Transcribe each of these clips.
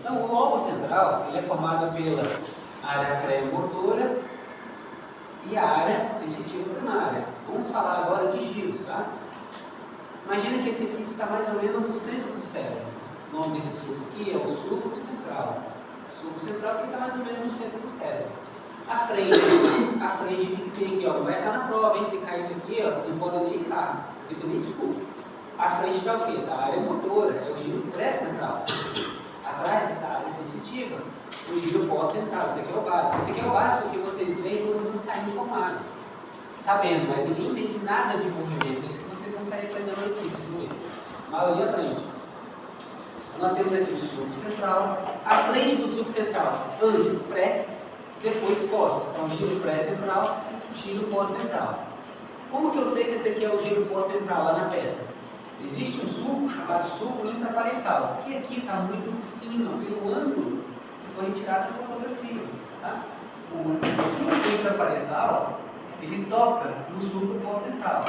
Então, o lobo central ele é formado pela área pré-motora e a área sensitiva primária. Vamos falar agora de giros, tá? Imagina que esse aqui está mais ou menos no centro do cérebro. O nome desse sulco aqui é o sulco central. O sulco central que está mais ou menos no centro do cérebro. A frente que tem aqui, ó, não vai estar na prova, hein? Se cair isso aqui, ó, vocês não podem nem errar. Você tem que pedir desculpa. A frente está o quê? Da área motora, é o giro pré-central. Atrás está a área sensitiva, o giro pós-central. Isso aqui é o básico. Esse aqui é o básico que vocês veem todo mundo saindo formado. Sabendo, mas ninguém entende nada de movimento. É isso que vocês vão sair aprendendo aqui, vocês vão ver. A maioria aprende. Nós temos aqui o sulco central. A frente do sulco central, antes pré, depois pós. Então, giro pré-central, giro pós-central. Como que eu sei que esse aqui é o giro pós-central lá na peça? Existe um sulco chamado sulco intraparietal, que aqui está muito em cima, pelo ângulo que foi retirado da fotografia. Tá? O sulco intraparietal, ele toca no sulco pós-central.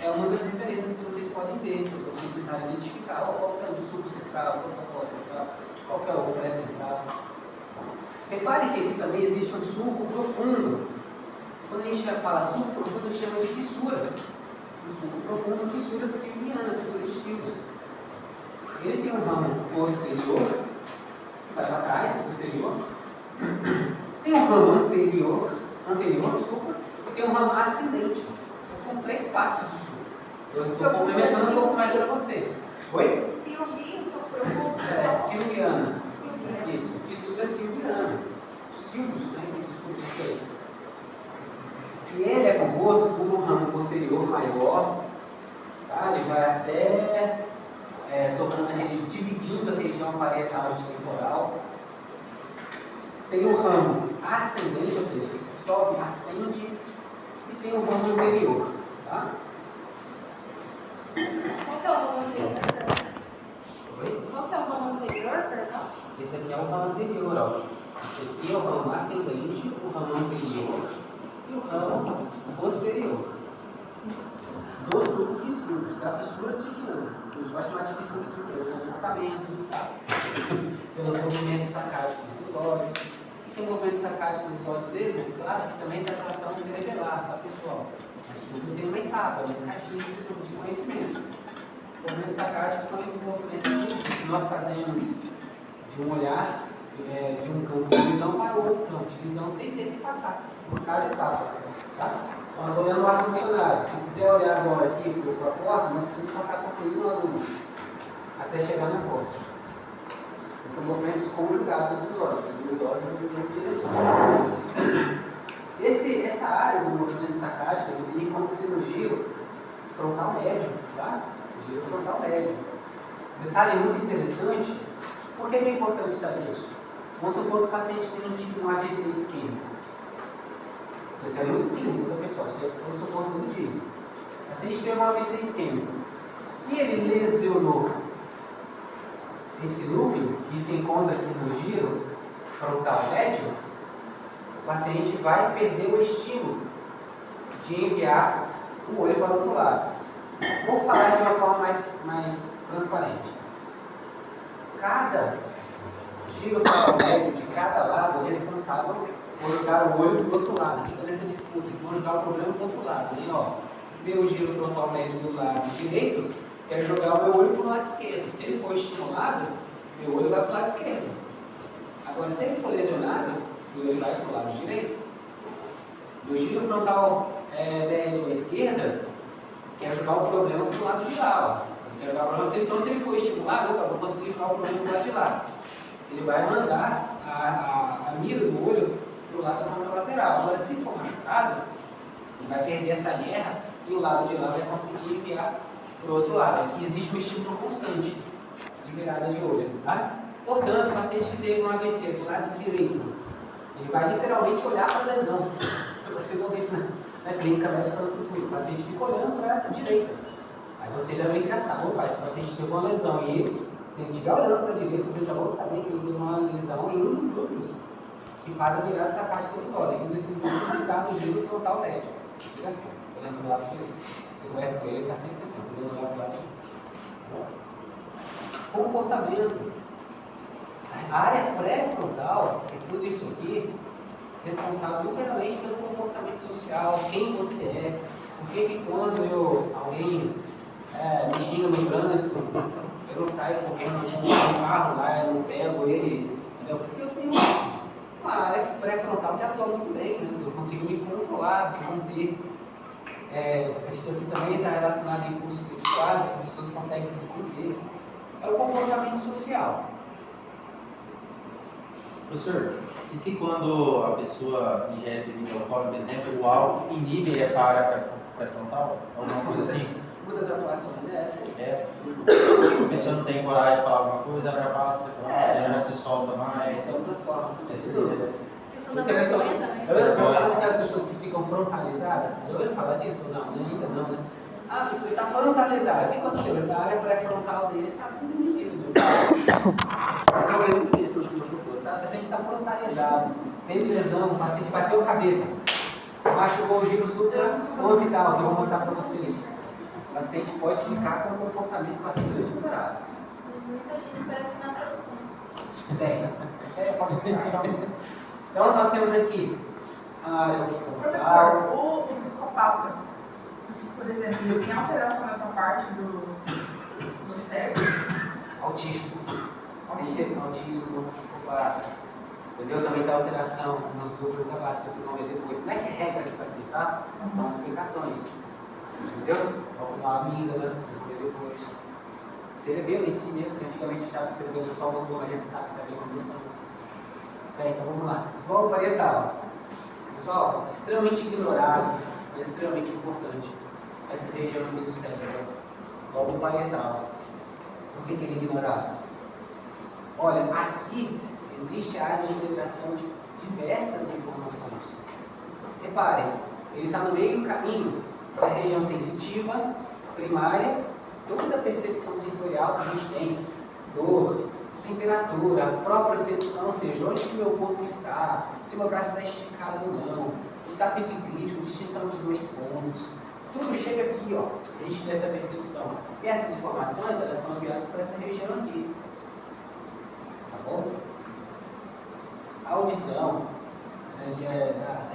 É uma das referências que vocês podem ter, para vocês tentarem identificar qual que é o sulco central, qual que é o pós-central, qual que é o pré-central. Repare que aqui também existe um sulco profundo. Quando a gente fala sulco profundo, a gente chama de fissura. O sulco profundo, fissura silviana, fissura de Silvius. Ele tem um ramo posterior, que vai para trás, posterior. Tem um ramo anterior, desculpa, e tem um ramo ascendente. Então, são três partes do sulco. Eu estou complementando um pouco mais para vocês. Oi? Silvio, sulco profundo. Silviana. Isso, fissura silviana. Silvius, né? Desculpa isso aí. E ele é composto por um ramo posterior maior, tá? Ele vai até dividindo a região parietal e temporal. Tem o ramo ascendente, ou seja, que sobe, ascende, e tem o ramo anterior. Tá? Qual que é o ramo anterior? Oi? Qual que é o ramo anterior, perdão? Esse aqui é o ramo anterior, ó. Esse aqui é o ramo ascendente, o ramo anterior e o ramo posterior. Do sulco de Silvius, da fissura silviana. A gente vai chamar de fissura silviana, pelo comportamento, tá? Pelos movimentos sacáticos dos olhos. O que é o movimento sacático dos olhos mesmo? Claro que também tem atração cerebelar, tá, pessoal? Mas tudo tem uma etapa, uma escadinha de conhecimento. Movimentos sacáticos são esses movimentos que nós fazemos de um olhar, de um campo de visão para outro campo de visão, sem ter que passar por cada etapa. Tá? Então, eu estou olhando o ar-condicionado. Se eu quiser olhar agora aqui para a porta, não preciso passar por tudo na luz, até chegar na porta. Esses são movimentos conjugados dos olhos, os dois olhos na mesma direção. Essa área do movimento sacático, ele encontra-se no giro frontal médio, tá? Giro frontal médio. Detalhe muito interessante. Por que é importante saber isso? Vamos supor que o paciente tem um AVC isquêmico. Isso é muito clínico, tá, pessoal? Isso é vamos supor todo dia. O paciente tem um AVC isquêmico. Se ele lesionou esse núcleo, que se encontra aqui no giro frontal médio, o paciente vai perder o estímulo de enviar o olho para o outro lado. Vou falar de uma forma mais transparente. Cada giro frontal médio de cada lado é responsável por jogar o olho para o outro lado. Fica nessa disputa, vão jogar o problema para o outro lado. Né? Ó, meu giro frontal médio do lado direito quer jogar o meu olho para o lado esquerdo. Se ele for estimulado, meu olho vai para o lado esquerdo. Agora, se ele for lesionado, meu olho vai para o lado direito. Meu giro frontal médio à esquerda quer jogar o problema para o lado de lá. Ó. Quer jogar o problema, então, se ele for estimulado, opa, vou conseguir jogar o problema para o lado de lá. Ele vai mandar a mira do olho para o lado contralateral. Agora, se for machucado, ele vai perder essa guerra e o lado de lá vai conseguir enviar para o outro lado. Aqui existe um estímulo constante de virada de olho. Tá? Portanto, o paciente que teve um AVC do lado direito, ele vai literalmente olhar para a lesão. Vocês vão ver isso na clínica médica no futuro. O paciente fica olhando para a direita. Aí você já meio que já sabe, opa, esse paciente teve uma lesão. E se ele estiver olhando para a direita, você já vai saber que ele teve uma lesão em um dos núcleos que faz a virada sacática dos olhos. Um desses núcleos está no giro frontal médio. Fica assim, olhando para o lado direito. Você conhece com ele, está sempre assim, olhando para o lado direito. Comportamento. A área pré-frontal é tudo isso aqui, responsável inteiramente pelo comportamento social, quem você é. Por que quando alguém me xinga no trânsito, eu não saio correndo com um carro lá, eu não pego ele, entendeu? Porque eu tenho uma área pré-frontal que atua muito bem, né? Eu consigo me controlar, me conter. Isso aqui também está relacionado a impulsos sexuais, as pessoas conseguem se conter. É o comportamento social. Professor, e se quando a pessoa ingere bebida alcoólica, por exemplo, o álcool inibe essa área pré-frontal? Alguma coisa assim? Uma das atuações é essa aí. A pessoa não tem coragem de falar alguma coisa, ela já passa, ela já se solta mais. Essa é outras formas. Questão da Você vê só, vergonha também. eu falo daquelas pessoas que ficam frontalizadas. Eu ia falar disso? Não, ainda não, né? Ah, a pessoa está frontalizada. O que aconteceu? A área pré-frontal dele está desinibida. Isso no futuro. A paciente está frontalizado, teve lesão, o paciente bateu a cabeça, machucou o giro supraorbital, que eu vou mostrar para vocês. O paciente pode ficar com um comportamento bastante moderado. Muita gente parece que nasceu assim. Essa é a qualificação. Então, nós temos aqui a área frontal. Professor, o psicopata, por exemplo, ele tem alteração nessa parte do cérebro? Autismo. Autismo, psicopata. Entendeu? Também tem alteração nos núcleos da base, que vocês vão ver depois. Não é que é regra que vai ter, tá? São explicações. Entendeu? Uma amígdala, vocês vão ver depois. Cerebelo em si mesmo, que antigamente achava que o cerebelo só mandou, mas a gente sabe que também condução. Então vamos lá. Lobo parietal. Pessoal, é extremamente ignorado, mas é extremamente importante. Essa região aqui do cérebro. Lobo parietal. Por que ele é ignorado? Olha, aqui existe a área de integração de diversas informações. Reparem, ele está no meio do caminho da região sensitiva, primária, toda a percepção sensorial que a gente tem, dor, temperatura, a própria percepção, ou seja, onde que meu corpo está, se meu braço está esticado ou não, o tato epiclítico, distinção de dois pontos, tudo chega aqui, ó, a gente tem essa percepção. E essas informações, elas são enviadas para essa região aqui. Tá bom? A audição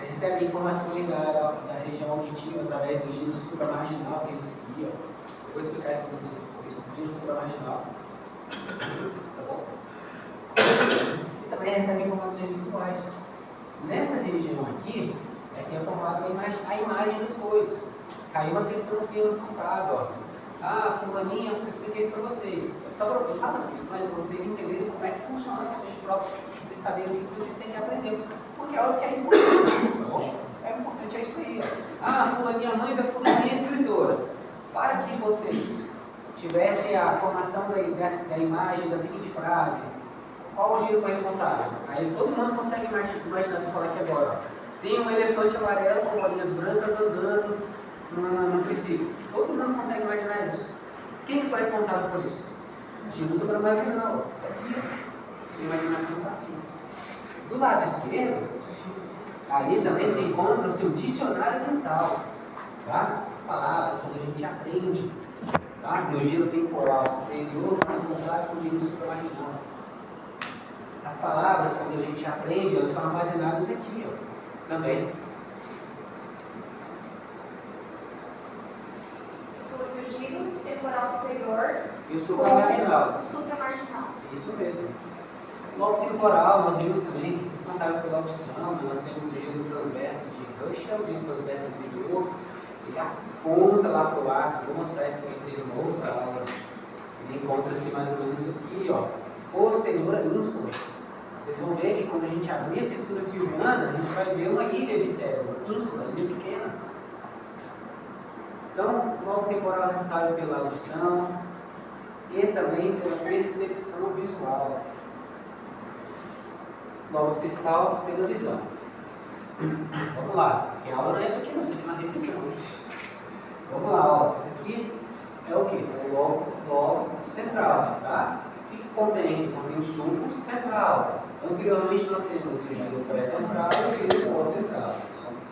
recebe informações da região auditiva através do giro supramarginal, que é isso aqui, ó. Eu vou explicar isso para vocês depois. Giro supramarginal. Tá bom? E também recebe informações visuais. Nessa região aqui, é que é formada a imagem das coisas. Caiu uma questão assim ano passado, ó. Ah, fulaninha, eu expliquei isso para vocês. Eu falo as questões para vocês entenderem como é que funcionam as questões de prova, para vocês saberem o que vocês têm que aprender. Porque é algo que é importante, tá bom? É importante, é isso aí, ó. Ah, fulaninha mãe da fulaninha escritora. Para que vocês tivessem a formação da imagem da seguinte frase, qual o giro foi responsável? Aí todo mundo consegue imaginar se eu falar aqui agora, ó. Tem um elefante amarelo com bolinhas brancas andando no triciclo. Todo mundo consegue imaginar isso. Quem foi responsável por isso? Giro supramarginal. Está aqui, ó. Sua imaginação está aqui. Do lado esquerdo, ali também se encontra o seu dicionário mental. Tá? As palavras, quando a gente aprende. Tá? No giro temporal superior, em contato com o giro supramarginal. As palavras, quando a gente aprende, elas são armazenadas aqui, ó. Também. O giro temporal superior E o supramarginal. supramarginal. Isso mesmo. Lobo temporal, nós vimos também, responsável pela audição, nós temos o giro transverso de Russell, o giro transverso anterior, ele aponta lá para o ar. Vou mostrar isso para vocês de novo, para aula. Ele encontra-se mais ou menos aqui, ó, posterior à ínsula. Vocês vão ver que quando a gente abrir a fissura silviana, a gente vai ver uma ilha de cérebro, ínsula, ilha pequena. Então, o lobo temporal é responsável pela audição e também pela percepção visual. Lobo occipital pela visão. Vamos lá, porque a aula não é isso aqui, não, isso aqui é uma revisão. Vamos lá, ó. Isso aqui é o quê? É o lobo central, tá? O que contém? Contém o sulco central. Anteriormente nós temos o giro pré-central e o giro pós-central.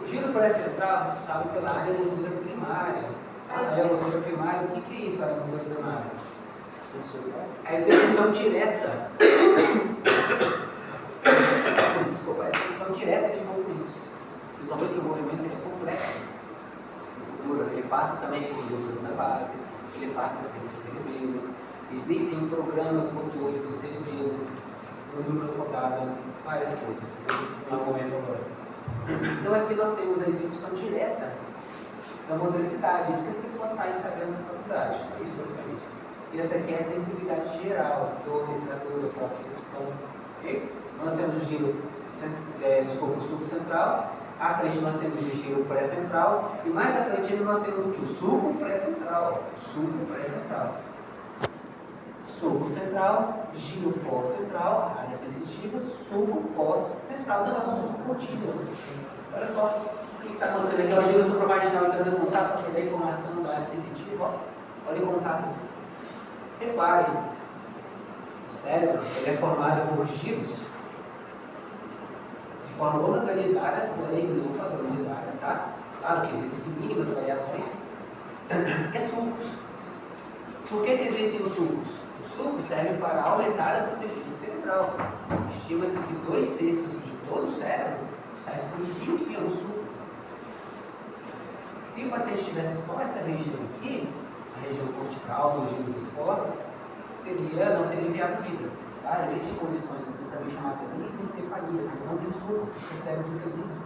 O giro pré-central é responsável pela área gordura primária. A área gordura primária, o que é isso, a área gordura primária? A execução direta passa pelo cerebelo, existem programas motores no cerebelo, no núcleo rodado, várias coisas. Isso não é o momento agora. Então aqui nós temos a execução direta da motoricidade, isso que as pessoas saem sabendo na faculdade, é isso basicamente. E essa aqui é a sensibilidade geral, dor, temperatura, propriocepção. Okay? Nós temos o giro do escopo subcentral, à frente nós temos o giro pré-central, e mais à frente nós temos o suco pré-central. Suco pré-central. Suco central, giro pós-central, área sensitiva, suco pós-central. Não, é um suco contínuo. Olha só o que está acontecendo aqui. É o giro supramarginal entrando em contato com a informação da área sensitiva. Ó. Olha o contato. Repare, o cérebro ele é formado por giros de forma organizada, porém não padronizada, tá? Claro que existem mínimas variações. É sulcos. Por que existem os sulcos? Os sulcos servem para aumentar a superfície cerebral. Estima-se que 2/3 de todo o cérebro está escondido aqui nos sulcos. Se o paciente tivesse só essa região aqui, a região cortical, dos giros expostos, não seria viável vida. Tá? Existem condições assim também chamadas de lisencefalia, que não tem sulco, o cérebro fica liso,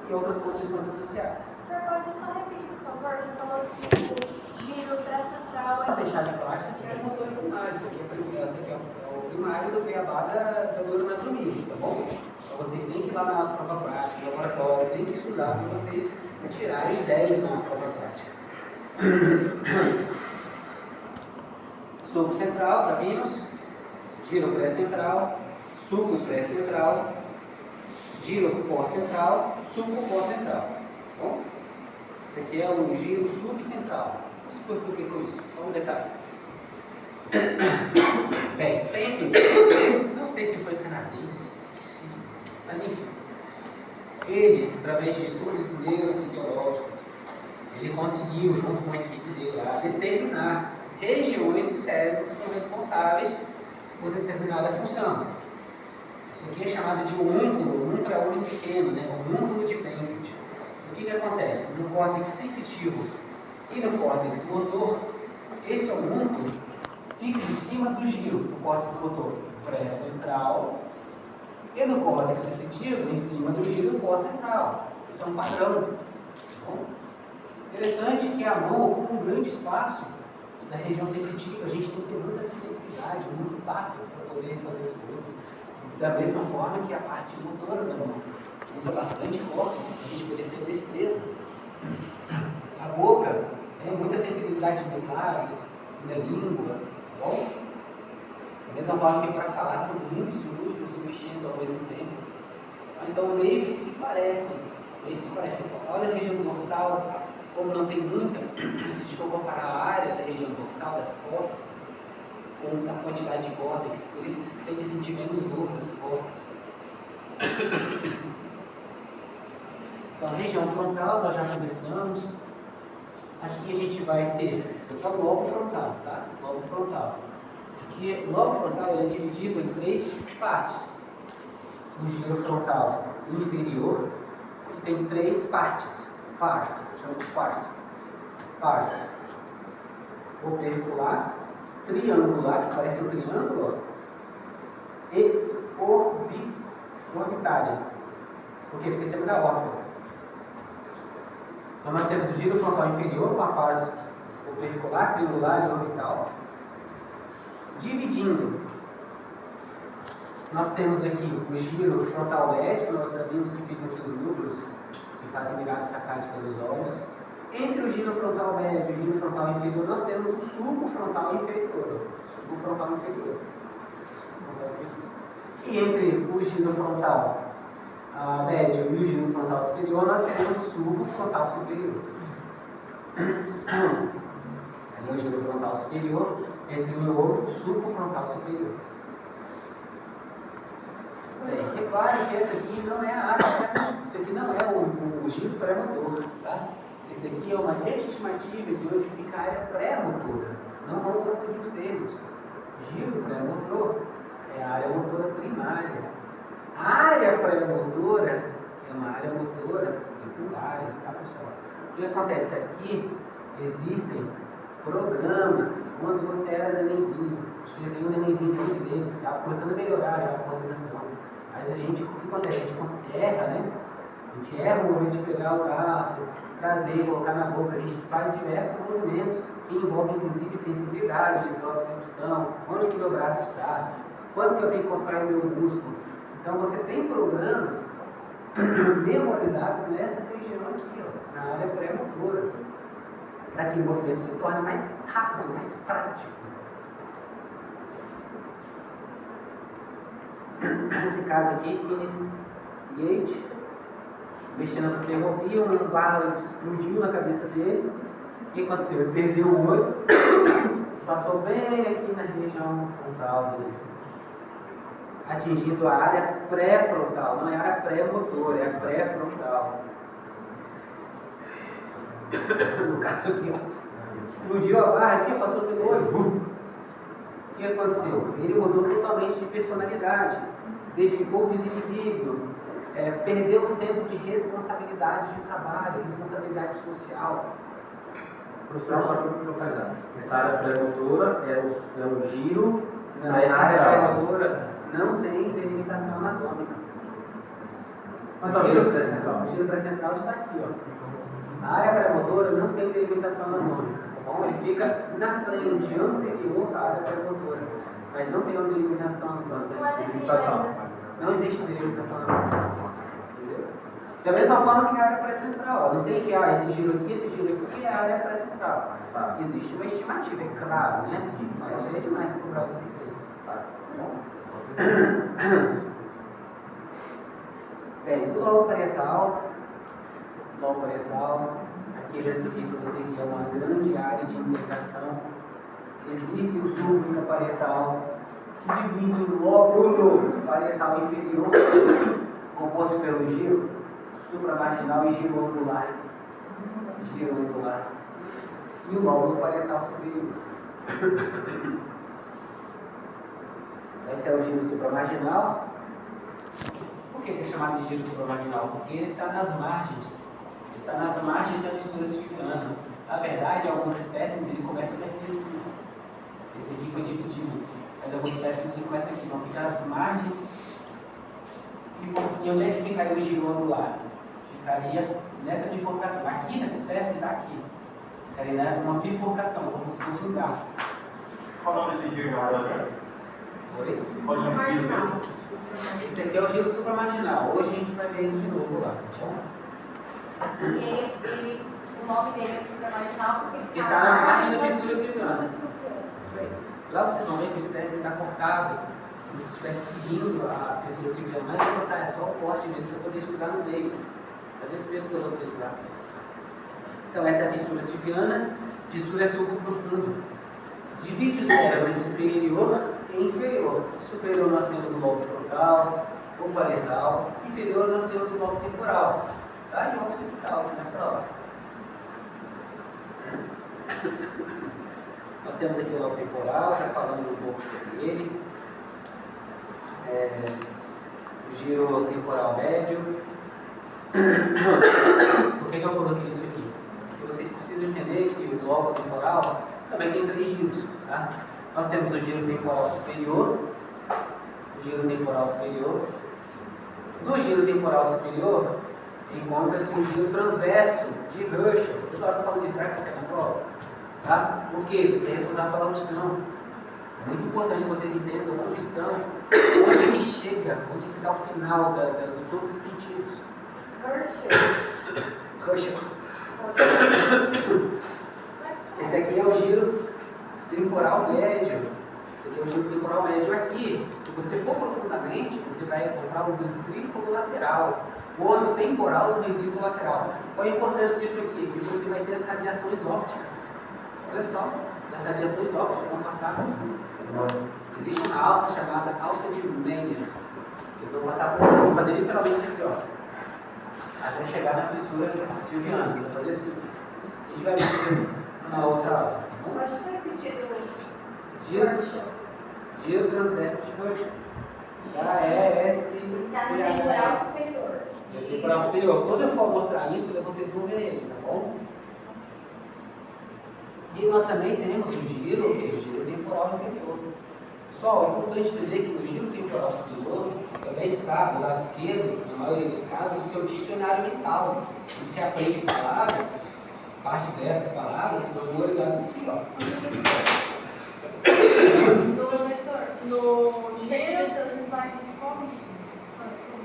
e outras condições associadas. O senhor pode só repetir, por favor? Você falou que o giro pré-central Para deixar de falar, isso aqui é motor primário, isso aqui é o primário do beabá da neuroanatomia, tá bom? Então vocês têm que ir lá na prova prática, no laboratório, tem que estudar para vocês tirarem 10 na prova prática. Suco central, já vimos. Giro pré-central, suco pré-central, giro pós-central, suco pós-central. Bom, esse aqui é o giro subcentral. Você publicou isso? Só um detalhe. Bem, enfim, não sei se foi canadense, esqueci, mas enfim. Ele, através de estudos neurofisiológicos, ele conseguiu, junto com a equipe dele lá, determinar regiões do cérebro que são responsáveis por determinada função. Isso aqui é chamado de homúnculo é um pequeno, né? Homúnculo de Benfield. O que acontece? No córtex sensitivo e no córtex motor, esse homúnculo fica em cima do giro do córtex motor pré-central e no córtex sensitivo em cima do giro pós-central. Isso é um padrão. Bom, interessante que a mão ocupa um grande espaço na região sensitiva. A gente tem que ter muita sensibilidade, muito tato para poder fazer as coisas. Da mesma forma que a parte motora da mão usa bastante córtex para a gente poder ter destreza. A boca tem muita sensibilidade nos lábios, na língua. Bom, da mesma forma que para falar são muitos músculos se mexendo ao mesmo tempo. Então meio que se parecem. Olha a região dorsal, como não tem muita, se a gente for comparar a área da região dorsal, das costas, com a quantidade de córtex, por isso você tende a sentir menos dor nas costas. Então, a região frontal, nós já conversamos. Aqui a gente vai ter, isso aqui é o lobo frontal, tá? Lobo frontal. Aqui, o lobo frontal ele é dividido em 3 partes. No giro frontal inferior, tem 3 partes. Pars, chama de pars. Opercular, triangular, que parece um triângulo, e orbitária, porque fica em cima da órbita. Então nós temos o giro frontal inferior, com a pars opercular, triangular e orbital. Dividindo, nós temos aqui o giro frontal médio, nós já vimos que fica entre os núcleos que fazem mirada sacádica dos olhos. Entre o giro frontal médio e o giro frontal inferior, nós temos o sulco frontal inferior. E entre o giro frontal médio e o giro frontal superior, nós temos o sulco frontal superior. Ali é o giro frontal superior, entre um e outro, o sulco frontal superior. Bem, repare que esse aqui não é a área, isso aqui não é o giro pré-motor, tá? Esse aqui é uma rede estimativa de onde fica a área pré-motora. Não vamos confundir os termos. Giro pré-motor é a área motora primária. A área pré-motora é uma área motora secundária, tá, pessoal? O que acontece aqui? Existem programas, quando você era nenenzinho, você tem um nenenzinho de 11 meses, estava começando a melhorar já a coordenação. Mas a gente, o que acontece? A gente erra, né? A gente erra o momento de pegar o garfo, trazer, colocar na boca. A gente faz diversos movimentos que envolvem, inclusive, sensibilidade, propriocepção, onde que meu braço está, quanto que eu tenho que comprar o meu músculo. Então, você tem programas memorizados nessa região aqui, ó, na área pré-motora, para que o movimento se torne mais rápido, mais prático. Nesse caso aqui, Finis Gate, mexendo na ferrovia, uma bala explodiu na cabeça dele. O que aconteceu? Ele perdeu o olho, passou bem aqui na região frontal dele, atingindo a área pré-frontal, não é a área pré-motora, é a pré-frontal. No caso aqui, ó, explodiu a barra aqui, passou pelo olho. O que aconteceu? Ele mudou totalmente de personalidade, ficou o desequilíbrio, perdeu o senso de responsabilidade de trabalho, responsabilidade social. Professor, só para localizar. Essa área pré-motora é o giro. Não, a área pré-motora não tem delimitação anatômica. Então, o giro pré-central? O giro pré-central está aqui, ó. A área pré-motora não tem delimitação anatômica, tá bom? Ele fica na frente, anterior à área pré-motora, mas não tem uma delimitação anatômica. Não existe delimitação anatômica. Entendeu? Da mesma forma que a área pré-central, não tem que esse giro aqui é a área pré-central. Tá. Existe uma estimativa, é claro, né? Sim. Mas ele é demais para cobrar para vocês. Tá bom? Bem, do lobo parietal, aqui eu já expliquei para você que é uma grande área de integração. Existe o supraparietal, que divide o lóbulo parietal inferior, composto pelo giro supramarginal e giro angular. E o lóbulo parietal superior. Esse é o giro supramarginal. Por que é chamado de giro supramarginal? Porque ele está nas margens. Ele está nas margens da mistura silviana. Na verdade, algumas espécies ele começa daqui assim. Esse aqui foi dividido. Mas algumas espécies ele começa aqui. Vão ficar nas margens. E onde é que ficaria o giro angular? Ficaria nessa bifurcação. Aqui, nessa espécie, ele está aqui. Ficaria numa bifurcação, como se fosse um garfo. Qual o nome desse giro agora? Oi? Qual o nome desse giro? Esse aqui é o giro supramarginal. Hoje a gente vai ver ele de novo lá. Tá bom? E o nome dele é supramarginal porque está na margem da mistura silviana. Lá vocês vão ver que o espécie está cortado, como se estivesse seguindo a fissura silviana. Mas não cortar, é só o corte mesmo para poder estudar no meio. Mas eu explico para vocês lá. Então, essa é a fissura silviana. Fissura é subprofundo. Divide o cérebro em superior e inferior. Superior nós temos o lobo frontal, o parietal. Inferior nós temos o lobo temporal. Tá? E o occipital, mais para lá. Nós temos aqui o lobo temporal, já falamos um pouco sobre ele. O giro temporal médio. Por que eu coloquei isso aqui? Porque vocês precisam entender que o lobo temporal também tem 3 giros. Tá? Nós temos o giro temporal superior. No giro temporal superior, encontra-se o giro transverso de Herschel. Toda hora eu estou falando disso, será que está na prova? Tá? Por quê? Isso aqui é responsável pela audição. É muito importante que vocês entendam onde estão, onde ele chega, onde está o final de todos os sentidos. Herschel. Esse aqui é o giro temporal médio. Esse aqui é o giro temporal médio. Aqui, se você for profundamente, você vai encontrar o ventrículo lateral. O outro temporal do ventrículo lateral. Qual a importância disso aqui? Que você vai ter as radiações ópticas. Olha só, as radiações ópticas vão passar por tudo. Existe uma alça chamada alça de Meyer. Eles vão passar por tudo, vão fazer literalmente isso aqui, ó. Até chegar na fissura silviana. Vou fazer assim. A gente vai ver na outra aula. Pode repetir Giro transverso de Herschel. Já é esse. Está no temporal superior. Temporal superior. Quando eu for mostrar isso, vocês vão ver ele, tá bom? E nós também temos o giro, que é o giro temporal inferior. Pessoal, é importante entender que no giro temporal superior também está do lado esquerdo, na maioria dos casos, o seu dicionário mental. E se aprende palavras, parte dessas palavras estão memorizadas aqui, ó. Professor, no giro, seus slides de como?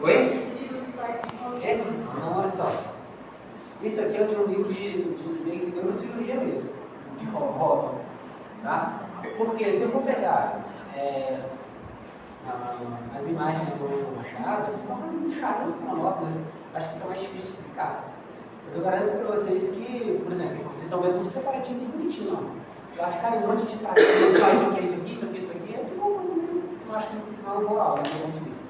Oi? Sentido dos slides de como? Esses, não, olha só. Isso aqui é de um livro de neurocirurgia mesmo, de rótulo, tá? Porque se eu for pegar as imagens do Ângelo Machado, é uma coisa muito chata, muito monótona, né? Acho que fica mais difícil de explicar. Mas eu garanto para vocês que, por exemplo, vocês estão vendo tudo separadinho aqui bonitinho, ó. Vai ficar um monte de traços, faz o que é isso aqui, isso aqui, isso aqui, aí fica uma coisa meio, eu acho que não é uma boa aula, do meu ponto de vista.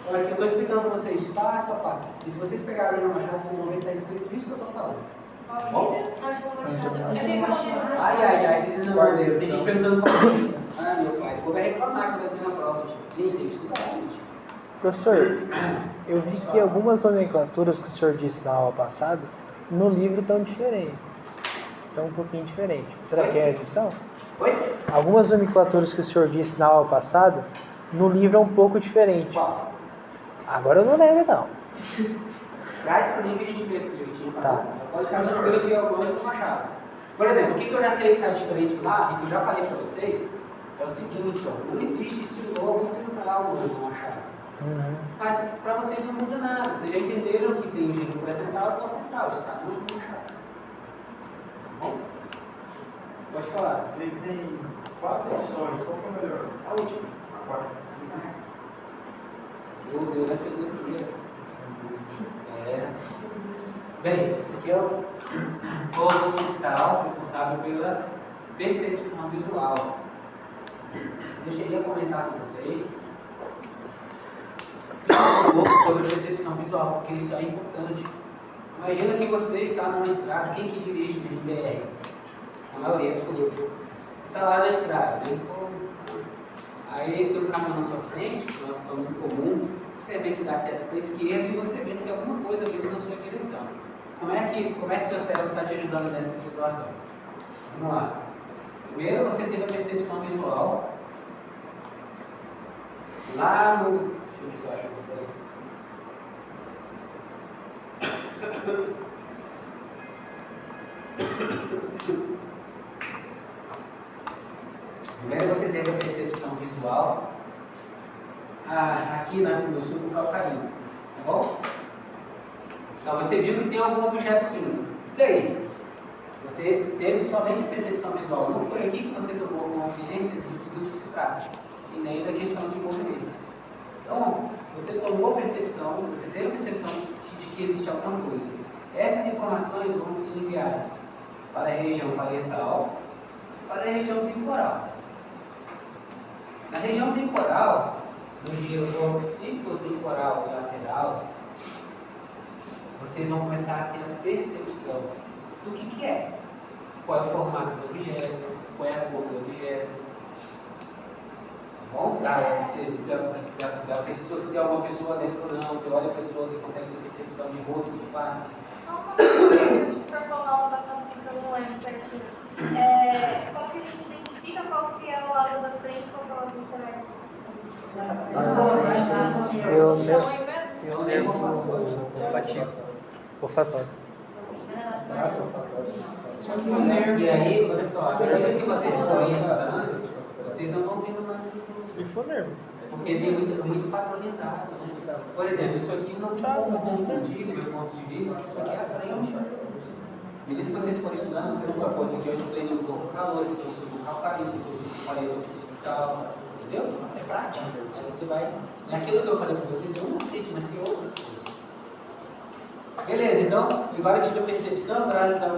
Então aqui eu estou explicando para vocês passo a passo. E se vocês pegarem o Ângelo Machado, vocês vão ver que está escrito isso que eu estou falando. Bom? Ai, vocês ainda não. Tem gente perguntando qual é. Ah, meu pai, vou reclamar quando eu ter na prova. Gente, tem que estudar, gente. Professor, eu vi que algumas nomenclaturas que o senhor disse na aula passada, no livro estão diferentes. Estão um pouquinho diferentes. Será que é a edição? Oi? Algumas nomenclaturas que o senhor disse na aula passada, no livro é um pouco diferente. Qual? Agora eu não lembro, não. Traz para mim que a gente vê aqui direitinho. Tá. Pode ficar tranquilo que eu gosto do Machado. Por exemplo, o que eu já sei que está diferente lá, e que eu já falei para vocês, é o seguinte, ó, não existe esse logo central no Machado. Mas para vocês não muda nada. Vocês já entenderam que tem o gênero pré-central e pós-central. Isso está longe do Machado. Tá bom? Pode falar. Ele tem 4 opções, qual que é a melhor? A última. A quarta. Eu usei o da primeira. Bem, esse aqui é o corpo occipital, responsável pela percepção visual. Eu cheguei a comentar com vocês um pouco sobre percepção visual, porque isso é importante. Imagina que você está numa estrada, quem que dirige de BR? A maioria absoluta. Você está lá na estrada, né? Aí tem um caminhão na sua frente, que é uma questão muito comum, de repente você dá seta para a esquerda e você vê que tem alguma coisa vindo na sua direção. Como é que seu cérebro está te ajudando nessa situação? Vamos lá. Primeiro você teve a percepção visual. Lá no... Deixa eu ver se eu acho aqui. Primeiro você teve a percepção visual aqui no sul do calcario, tá bom? Então você viu que tem algum objeto vindo. E daí? Você teve somente a percepção visual. Não foi aqui que você tomou consciência de tudo que se trata. E nem da questão de movimento. Então, você tomou a percepção, você teve a percepção de que existe alguma coisa. Essas informações vão ser enviadas para a região parietal, para a região temporal. Na região temporal, no giro occipitotemporal e lateral, vocês vão começar a ter a percepção do que é. Qual é o formato do objeto, qual é a cor do objeto. Tá bom? Da pessoa, se tem alguma pessoa dentro ou não, você olha a pessoa, você consegue ter percepção de rosto, de face. Só uma coisa, o senhor falou na aula da tradução que eu não lembro certinho. Qual que a gente identifica qual que é o lado da frente e qual que é o lado de trás? Eu lembro o olfatório. E aí, olha só, à medida que vocês forem estudando, vocês não vão tendo mais essas dúvidas. E fonermo. Porque tem muito padronizado, né? Por exemplo, isso aqui não tem como confundir, do meu ponto de vista, que isso aqui é a frente. À medida que vocês forem estudando, vocês vão propor, esse aqui eu estudei no corpo calor, esse aqui eu estudo no calcario, esse aqui eu estudo no parede occipital, entendeu? É prática. Aí você vai... Naquilo que eu falei para vocês, eu não sei, mas tem outras coisas. Beleza, então, agora eu tive a percepção, graças ao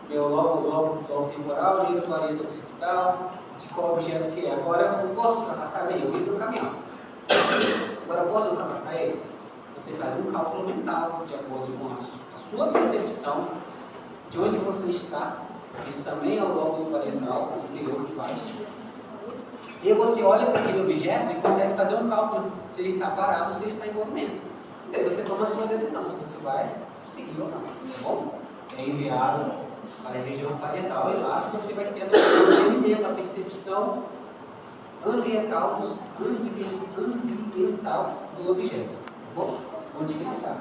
meu lobo temporal, giro parede occipital, de qual objeto que é. Agora eu posso ultrapassar bem, eu entro no caminhão. Agora eu posso ultrapassar ele? Você faz um cálculo mental, de acordo com a sua percepção de onde você está. Isso também é o lobo parietal inferior que faz. E você olha para aquele objeto e consegue fazer um cálculo se ele está parado ou se ele está em movimento. E daí você toma a sua decisão, se você vai seguir ou não. Tá bom? É enviado para a região parietal. E lá você vai ter a noção da percepção ambiental do objeto. Tá bom? Onde ele está.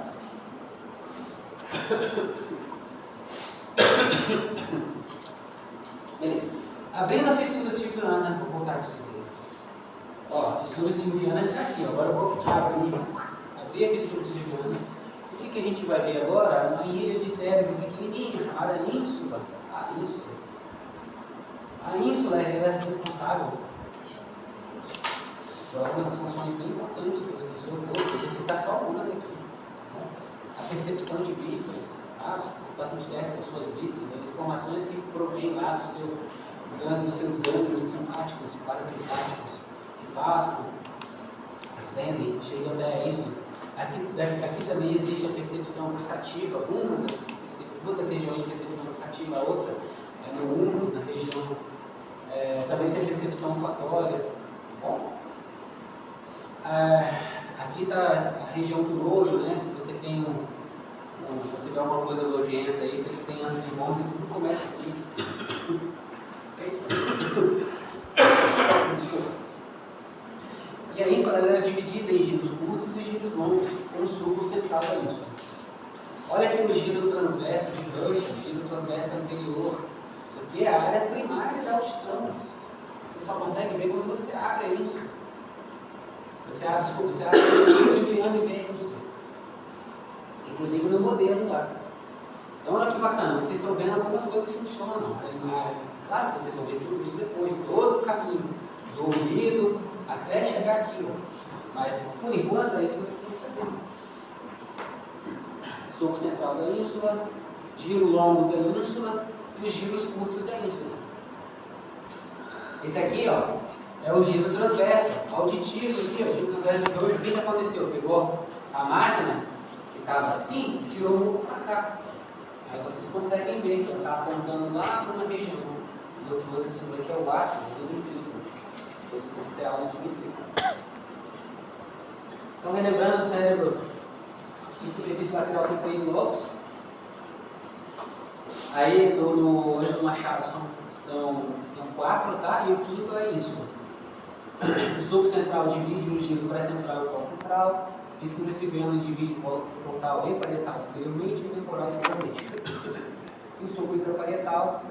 Beleza. Abrindo a fissura silviana, vou voltar para vocês verem. Ó, a fissura silviana está aqui. Agora eu vou abrir a fissura silviana. O que a gente vai ver agora? Uma ilha de cérebro pequenininha chamada ínsula. A ínsula. A ínsula ela é responsável por algumas funções bem importantes do seu corpo. Vou citar só algumas aqui. A percepção de vísceras, tá? Está tudo certo com as suas vistas, as informações que provêm lá dos seus gânglios simpáticos e parasimpáticos que passam, ascendem, chegam até isso. Aqui também existe a percepção gustativa, uma das regiões de percepção gustativa, a outra é no húmus, na região. Também tem a percepção olfatória. Bom, aqui está a região do nojo, né? Se você tem você vê alguma coisa nojenta aí, você tem ânsia de vômito, tudo começa aqui. Desculpa. E a ínsula é dividida em giros curtos e giros longos, com o sulco central da ínsula. Olha aqui o giro transverso de Rush, giro transverso anterior. Isso aqui é a área primária da audição. Você só consegue ver quando você abre a ínsula. Você abre isso criando e vê a ínsula. Inclusive no modelo lá. Então olha que bacana, vocês estão vendo como as coisas funcionam. Claro que vocês vão ver tudo isso depois, todo o caminho, do ouvido até chegar aqui. Ó. Mas por enquanto é isso que vocês estão sabendo. Sulco central da ínsula, giro longo da ínsula e os giros curtos da ínsula. Esse aqui, ó, é o giro transverso, auditivo aqui, ó, o giro transverso de hoje. O que aconteceu? Pegou a máquina que estava assim, tirou um pouco para cá. Aí vocês conseguem ver que está apontando lá para uma região. Se vocês verem que é o átrio do ventrículo. Vocês vão ter aula de ventrículo. Então, relembrando o cérebro, em superfície lateral tem 3 lobos. Aí, no Ângelo Machado são 4, tá? E o quinto é isso. O sulco central divide o giro pré-central e pós-central. Fissura silviana divide o polo frontal e parietal superiormente e o temporal inferiormente. E o sulco intraparietal,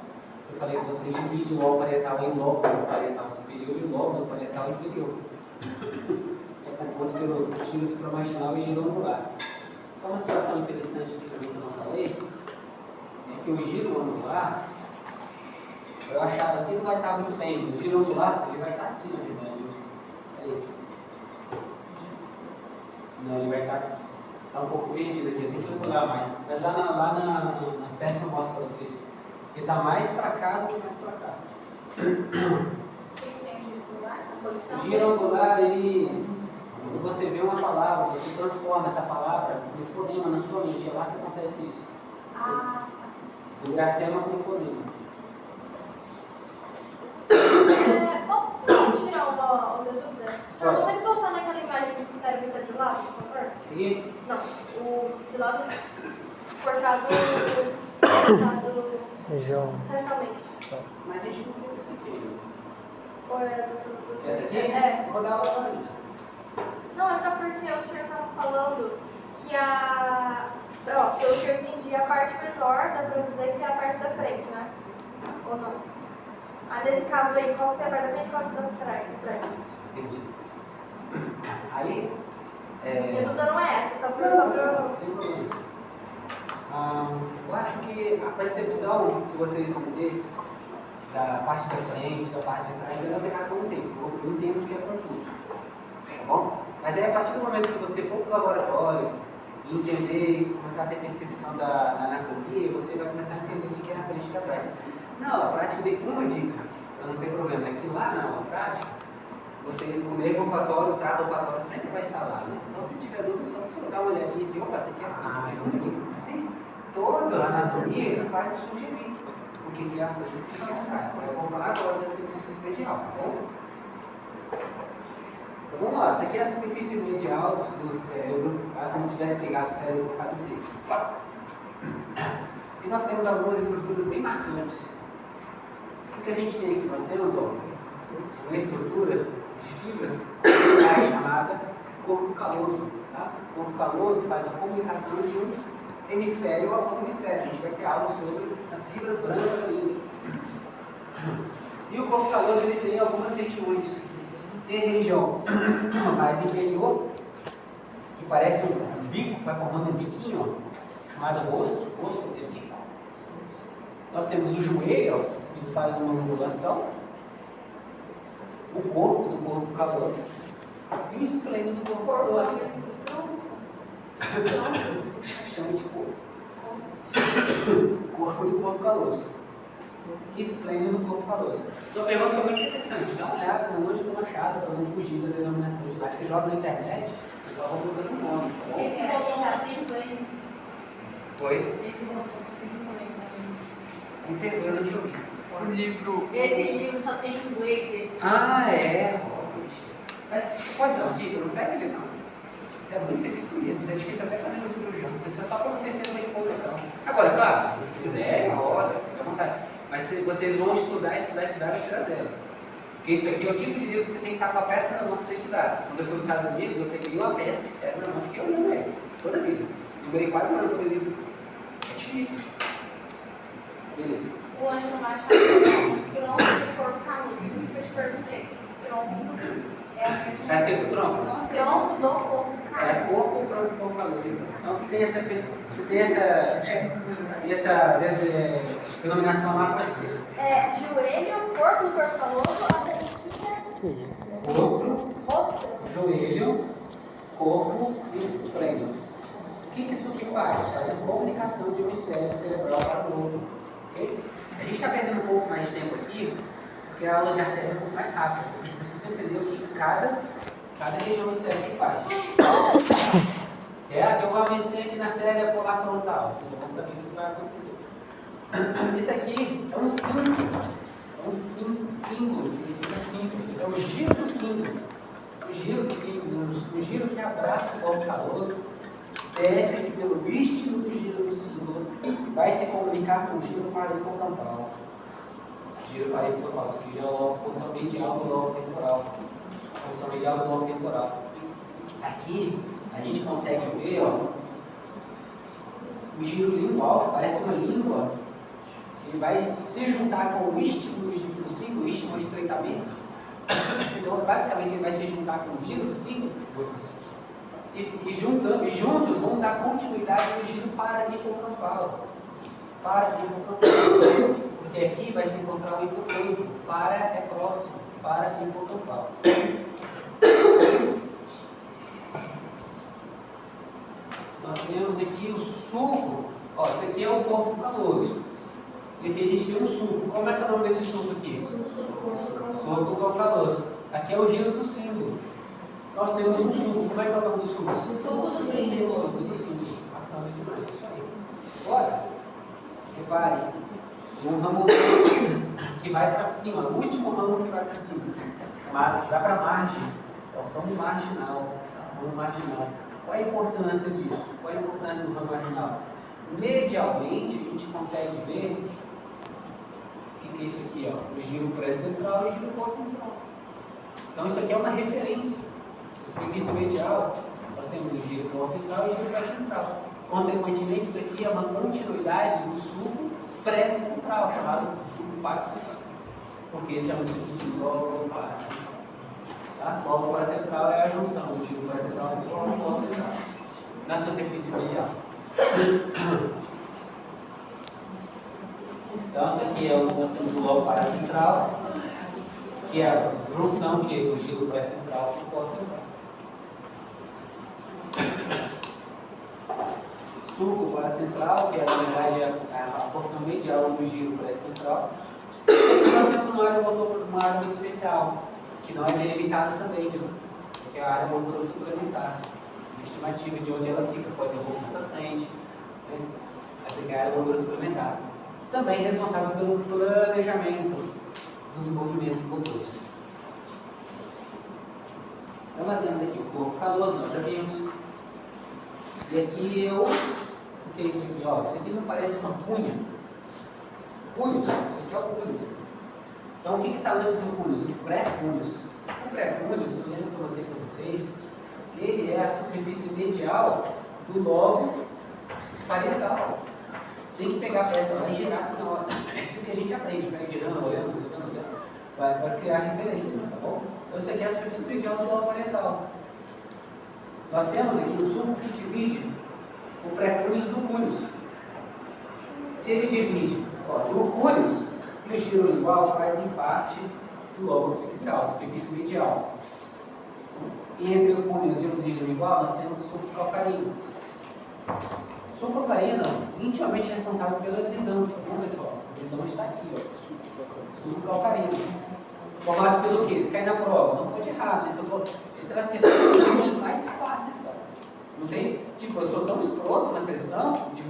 eu falei que vocês dividem o lobo parietal em lobo parietal superior e lobo parietal inferior. Que é composto pelo giro supramarginal e giro anular. Só uma situação interessante aqui também que eu não falei, é que o giro anular, eu achava que não vai estar muito bem. O giro anular, ele vai estar aqui na verdade. Aí. Não, ele vai estar aqui. Está um pouco perdido aqui, eu tenho que anular mais. Mas lá na espécie eu mostro para vocês. Ele está mais para cá do que mais para cá. O giro angular, quando você vê uma palavra, você transforma essa palavra no fonema na sua mente. É lá que acontece isso. Do grafema para o fonema. Posso tirar uma outra dúvida? Só consegue voltar naquela imagem do cérebro que está de lado, por favor? Seguir? Não, o de lado cortado Região. certamente. Mas a gente não tem esse aqui. Ou é do Essa aqui? É. Vou dar aula para isso. Não, é só porque o senhor estava falando que pelo que eu entendi, a parte menor, dá para dizer que é a parte da frente, né? Ou não? Nesse caso aí, qual que é a parte da frente e qual que é a parte da trás? Entendi. Aí, Minha dúvida não é essa, só para sem problemas. Eu acho que a percepção que vocês vão ter da parte da frente, da parte de trás, ela verá com o tempo. Eu entendo que é confuso. Tá bom? Mas aí, a partir do momento que você for para o laboratório e entender, começar a ter percepção da anatomia, você vai começar a entender o que é a frente e a trás. Na aula prática, eu dei uma dica, para não ter problema. É que lá na aula prática, vocês, o nervo olfatório, o trato olfatório sempre vai estar lá, né? Então, se tiver dúvida, só se dar uma olhadinha assim, opa, você quer tem toda a anatomia que vai nos sugerir o que é a frente e o que é a trás. Eu vou falar agora da superfície medial, tá bom? Então, vamos lá. Essa aqui é a superfície medial do cérebro, tá? Como se tivesse pegado o cérebro para cima. E nós temos algumas estruturas bem marcantes. O que a gente tem aqui? Nós temos uma estrutura de fibras chamada corpo caloso. Tá? O corpo caloso faz a comunicação de um hemisfério ao outro hemisfério. A gente vai ter algo sobre as fibras brancas ainda. E o corpo caloso ele tem algumas regiões. Tem a região mais inferior, que parece um bico, vai formando um biquinho, ó, chamado rosto é bico. Nós temos o joelho, ó, que faz uma angulação, o corpo do corpo caloso e o esplênio do corpo caloso. Chama de corpo. Corpo do corpo caloso. Esplêndio do corpo caloso. Sua pergunta foi muito interessante. Dá uma olhada no Ângelo Machado para não fugir da denominação de lá. Que você joga na internet, o pessoal vai mudando o nome. Tá bom? Esse botão só tem inglês. Oi? Esse botão só tem inglês. Me perdoa, eu não te ouvi. O livro. Esse livro só tem inglês. Ah, é. Mas você pode dar uma dica? Não pega ele, não. Isso é muito específico mesmo. Isso é difícil até para o cirurgião. Isso é só para vocês terem uma exposição. Agora, claro, se vocês quiserem, na hora, fica à vontade. Mas se vocês vão estudar, vai tirar zero. Porque isso aqui é o tipo de livro que você tem que estar com a peça na mão para você estudar. Quando eu fui nos Estados Unidos, eu peguei uma peça de cérebro na mão, fiquei olhando ele, toda a vida. Demorei quase um ano para ler o livro. É difícil. Beleza. O Ângelo Machado é tronco do corpo caloso. Isso que eu te perguntei. Tronco é a Está mesma. escrito tronco? Tronco do corpo É caloso. corpo, tronco e corpo caloso. Então, se tem essa denominação lá, pode ser. É joelho, corpo do corpo caloso, a periquita, Que isso? rosto. Joelho, corpo e esplênio. O que isso aqui faz? Faz a comunicação de um hemisfério cerebral para o outro. Okay? A gente está perdendo um pouco mais de tempo aqui, porque a aula de artéria é um pouco mais rápida. Vocês precisam entender o que cada região do cérebro faz. Deixa eu AVC aqui na artéria polar frontal. Vocês já vão saber o que vai acontecer. Esse aqui é um símbolo. É um símbolo, significa símbolo. É o giro do símbolo. O giro do símbolo, o giro que abraça o corpo caloso, desce aqui pelo istmo do giro do símbolo, vai se comunicar com o giro parahipocampo. Giro parahipocampo, isso aqui já é a porção medial do lobo temporal. A porção medial do lobo temporal. Aqui a gente consegue ver, ó, o giro lingual, que parece uma língua, ele vai se juntar com o istmo do giro do símbolo, o istmo é o estreitamento. Então, basicamente, ele vai se juntar com o giro do símbolo e juntos vão dar continuidade no giro parahipocampo. Porque aqui vai se encontrar o hipocampo. Para é próximo, parahipocampo. Nós temos aqui o sulco. Ó, esse aqui é o corpo caloso. E aqui a gente tem um sulco. Como é que é o nome desse sulco aqui? Sulco do corpo caloso. Aqui é o giro do símbolo. Nós temos um sulco. Como é que é o nome do sulco? Sulco do símbolo. Bacana demais, isso aí. Agora, repare, um ramo que vai para cima, o último ramo que vai para cima. Vai para a margem. É o ramo marginal. Qual é a importância disso? Qual é a importância do ramo marginal? Medialmente, a gente consegue ver o que é isso aqui, ó, o giro pré-central e o giro pós-central. Então, isso aqui é uma referência. Superfície medial, nós temos o giro pós-central e o giro pré-central. Consequentemente, isso aqui é uma continuidade do sulco pré-central, chamado sulco paracentral. Porque esse é o seguinte logo paracentral. Tá? O logo paracentral é a junção do giro pré-central e do pós-central na superfície medial. Então, isso aqui é nós temos o lobo paracentral, que é a junção que é o giro pré-central e o pós-central. Sulco paracentral, que é na verdade a porção medial do giro pré-central. E nós temos uma área muito especial, que não é delimitada também, viu? Que é a área motora suplementar. Estimativa de onde ela fica, pode ser um pouco mais à frente, né? Essa aqui é a área motora suplementar. Também responsável pelo planejamento dos movimentos motores. Então nós temos aqui o corpo caloso, nós já vimos. E aqui o que é isso aqui? Ó, isso aqui não parece uma cunha? Cunhos, isso aqui é o cunhos. Então, o que está antes do cunhos? O pré-cunhos. O pré-cunhos, eu lembro para vocês, ele é a superfície medial do lobo parietal. Tem que pegar a peça lá e girar assim na hora. Isso que a gente aprende, vai girando, olhando, vai criar referência, tá bom? Então, isso aqui é a superfície medial do lobo parietal. Nós temos aqui um sulco que divide o pré-cúneus do cúneus. Se ele divide do cúneus, e o giro lingual fazem parte do lobo occipital, superfície medial. E entre o cúneus e o giro lingual, nós temos o sulco calcarino. O sulco calcarino é intimamente responsável pela visão. Então, pessoal, a visão está aqui, ó, sulco calcarino. Formado pelo quê? Se cair na prova, não pode errar, né? Essas são as questões mais fáceis, cara. Não tem? Tipo, eu sou tão escroto na questão, de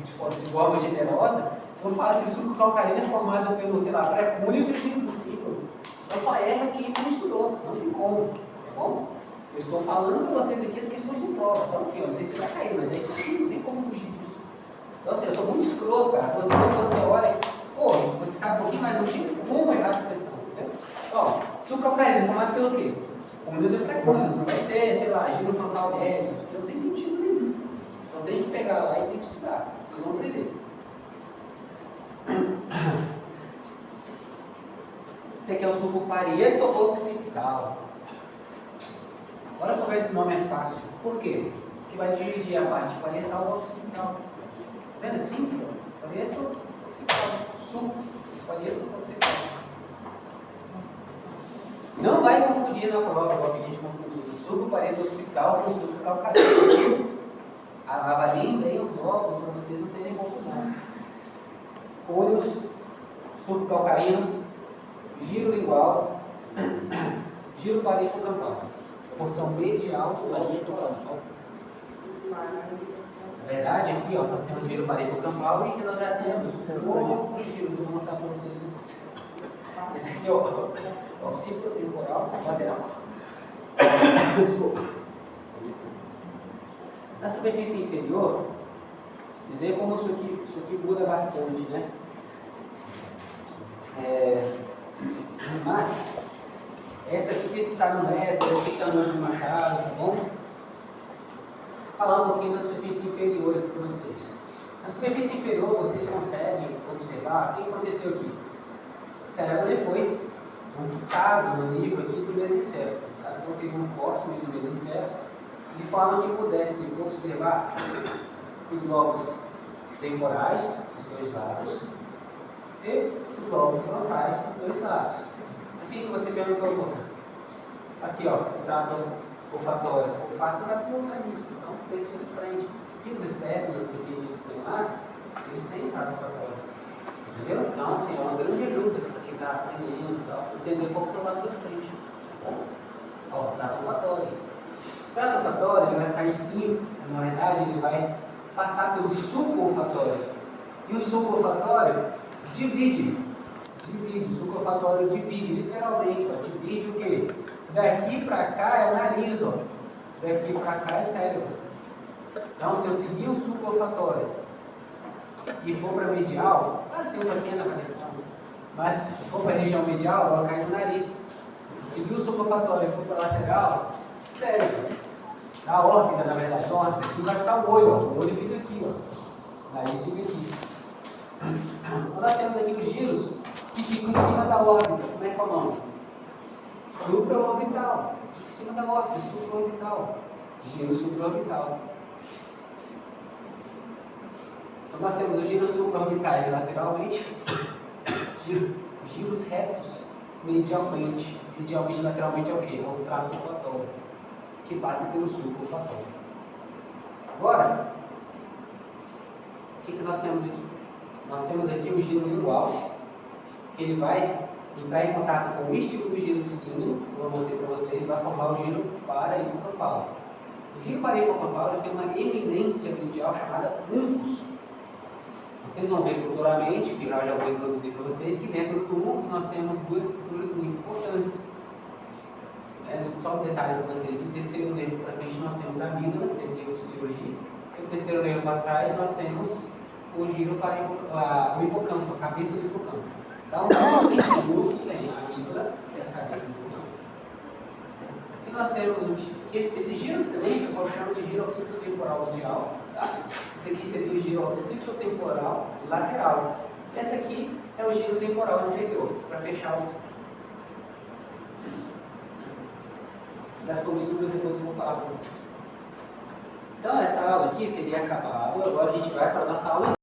forma generosa, eu falo que o sulco calcarino é formado pelo, sei lá, pré-cúneus e o giro do ciclo. Eu só erro quem não estudou, não tem como, tá bom? Eu estou falando para vocês aqui as questões de prova, então, aqui, eu não sei se vai cair, mas é isso aqui, não tem como fugir disso. Então, assim, eu sou muito escroto, cara. Você olha, pô, você sabe um pouquinho, mas não tinha como errar essa questão, entendeu? Ó, sulco calcarino é formado pelo quê? Cúneus e pré-cúneus, não vai ser, sei lá, giro frontal médio, não tem sentido nenhum. Então tem que pegar lá e tem que estudar, vocês vão aprender. Esse aqui é o sulco parieto-occipital. Agora para ver se esse nome é fácil. Por quê? Porque vai dividir a parte parietal do occipital. Tá vendo assim? Parieto-occipital. Sulco parieto-occipital. Não vai confundir na prova, igual que a gente confundiu o sulco parieto-occipital com o sulco calcarino. Avaliem bem os lobos para vocês não terem confusão. Cúneus, sulco calcarino, giro lingual, giro parieto-campal. Porção medial do parieto-campal. Na verdade, aqui ó, nós temos giro parieto-campal e que nós já temos outro giro que eu vou mostrar para vocês. Esse aqui é o occipitotemporal lateral. Desculpa. Na superfície inferior, vocês veem como isso aqui muda bastante, né? Mas, essa aqui que está no método, essa que está no Anjo Machado, tá bom? Vou falar um pouquinho da superfície inferior aqui para vocês. Na superfície inferior, vocês conseguem observar o que aconteceu aqui. O cérebro ele foi quitado no nível aqui do mesencéfalo. Tá? Então, teve um corte no nível do mesencéfalo, de forma que pudesse observar os lobos temporais dos dois lados e os lobos frontais dos dois lados. Aqui que você perguntou, moça. Aqui, ó, o trato olfatório. O olfato vai para o nariz, então tem que ser diferente. E os espécimes, os pequenos que tem lá, eles têm trato olfatório. Entendeu? Então, assim, é uma grande ajuda para quem está aprendendo e tal, entender qual que é o lado da frente. Tá bom? Ó, trato olfatório. O trato olfatório ele vai ficar em cima, na verdade, ele vai passar pelo suco olfatório. E o suco olfatório divide. O suco olfatório divide, literalmente, ó, divide o quê? Daqui para cá é o nariz, ó. Daqui para cá é cérebro. Então, se eu seguir o suco olfatório e for para medial, tem uma pequena variação, mas se for para a região medial, ela cai no nariz. Se seguir o suco olfatório e for para a lateral, cérebro. A órbita, na verdade, a órbita, aqui vai ficar o olho, ó. O olho fica aqui, ó. O nariz fica aqui. Então, nós temos aqui os giros que ficam em cima da órbita. Como é que é o nome? Supraorbital. Fica em cima da órbita, supraorbital. Giro supraorbital. Então, nós temos os giros supraorbitais lateralmente, giros retos medialmente. Medialmente, lateralmente é o quê? É o trato olfatório, que passa pelo suco olfatório. Agora, o que nós temos aqui? Nós temos aqui o giro lingual, que ele vai entrar em contato com o místico do giro do símbolo, como eu mostrei para vocês, e vai formar o giro paraipocampal. O giro paraipocampal tem uma eminência medial chamada uncus. Vocês vão ver futuramente, que eu já vou introduzir para vocês, que dentro do uncus nós temos duas estruturas muito importantes. Só um detalhe para vocês, do terceiro nervo para frente nós temos a amígdala, que seria o nervo de cirurgia, e do terceiro nervo para trás nós temos o giro para o hipocampo, a cabeça do hipocampo. Então, os músculos têm a amígdala, que é a cabeça do hipocampo. Aqui nós temos esse giro também, o pessoal chama de giro occipitotemporal medial. Tá? Esse aqui seria o giro occipitotemporal lateral. Esse aqui é o giro temporal inferior, para fechar o ciclo. Das comissuras depois eu vou falar para vocês. Então, essa aula aqui teria acabado. Agora a gente vai para a nossa aula